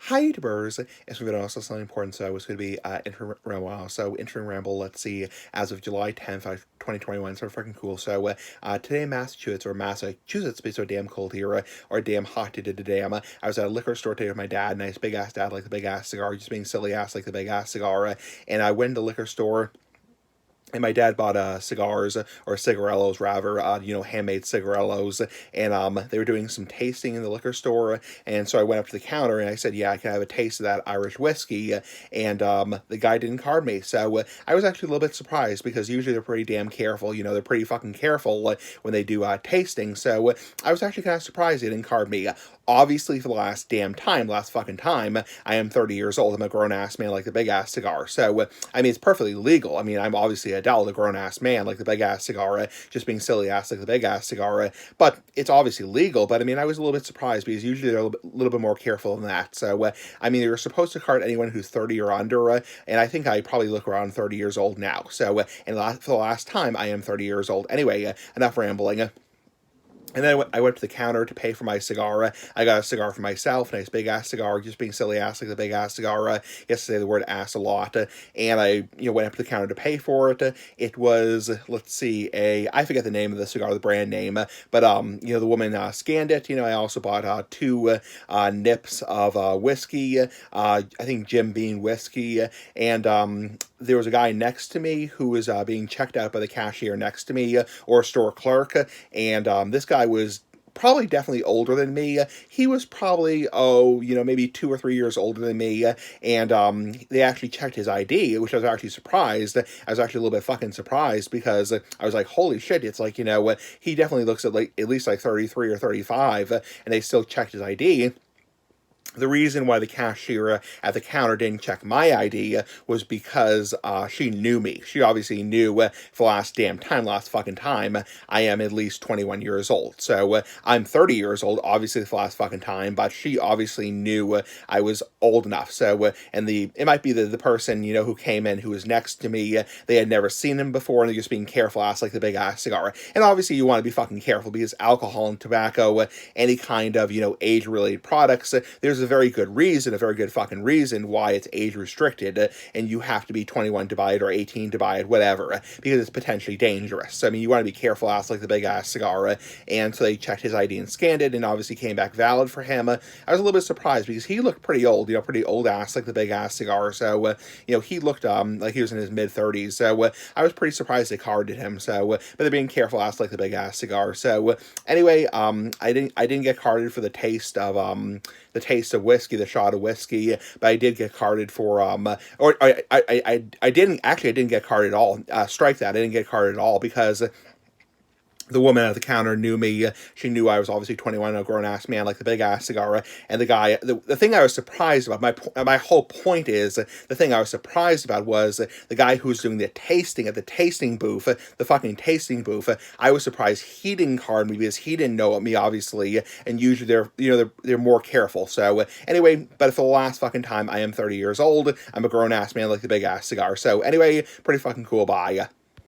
Hi YouTubers, it's going to be also something important, so it's going to be interim ramble. So interim ramble, let's see, as of July 10th, 2021, so freaking cool. So today in Massachusetts, it's so damn cold here, or damn hot today. I was at a liquor store today with my dad, nice big ass dad, like the big ass cigar, just being silly ass like the big ass cigar, and I went to the liquor store. And my dad bought cigars or cigarellos rather, handmade cigarellos, and they were doing some tasting in the liquor store, and so I went up to the counter and I said, "Yeah, I can have a taste of that Irish whiskey," and the guy didn't card me, so I was actually a little bit surprised because usually they're pretty damn careful, they're pretty fucking careful when they do tasting, so I was actually kind of surprised they didn't card me. Obviously, for the last fucking time, I am 30 years old. I'm a grown ass man like the big ass cigar. So, I mean, it's perfectly legal. I mean, I'm obviously a adult, a grown ass man like the big ass cigar, just being silly ass like the big ass cigar. But it's obviously legal. But I mean, I was a little bit surprised because usually they're a little bit more careful than that. So, I mean, you're supposed to card anyone who's 30 or under, and I think I probably look around 30 years old now. So, and for the last time, I am 30 years old. Anyway, enough rambling. And then I went to the counter to pay for my cigar. I got a cigar for myself, nice big ass cigar, just being silly ass like the big ass cigar. Yes, to say the word ass a lot. And I, went up to the counter to pay for it. It was, let's see, I forget the name of the cigar, the brand name, but the woman scanned it. I also bought two nips of whiskey. I think Jim Beam whiskey, and there was a guy next to me who was being checked out by the cashier next to me, or store clerk, and this guy was probably definitely older than me. He was probably, maybe 2 or 3 years older than me, and they actually checked his ID, which I was actually surprised. I was actually a little bit fucking surprised because I was like, holy shit, it's like, he definitely looks at least like 33 or 35, and they still checked his ID. The reason why the cashier at the counter didn't check my ID was because she knew me. She obviously knew for last fucking time, I am at least 21 years old. So I'm 30 years old, obviously for last fucking time, but she obviously knew I was old enough. So, and it might be the person, who came in who was next to me, they had never seen him before, and they're just being careful ass like the big ass cigar. And obviously you want to be fucking careful because alcohol and tobacco, any kind of, age-related products, there's a very good reason, a very good fucking reason why it's age restricted, and you have to be 21 to buy it or 18 to buy it, whatever, because it's potentially dangerous. So, I mean, you want to be careful ass like the big ass cigar, and so they checked his ID and scanned it, and obviously came back valid for him. I was a little bit surprised because he looked pretty old, pretty old ass like the big ass cigar. So, he looked like he was in his mid 30s. So, I was pretty surprised they carded him. So, but they're being careful ass like the big ass cigar. So, anyway, I didn't get carded for the taste of whiskey, the shot of whiskey, but I did get carded for or I didn't get carded at all. Strike that, I didn't get carded at all because the woman at the counter knew me. She knew I was obviously 21, a grown-ass man like the big-ass cigar. And the guy, the thing I was surprised about, my whole point is, the thing I was surprised about was the guy who was doing the tasting at the tasting booth, the fucking tasting booth. I was surprised he didn't card me because he didn't know me, obviously. And usually they're more careful. So anyway, but for the last fucking time, I am 30 years old. I'm a grown-ass man like the big-ass cigar. So anyway, pretty fucking cool. Bye.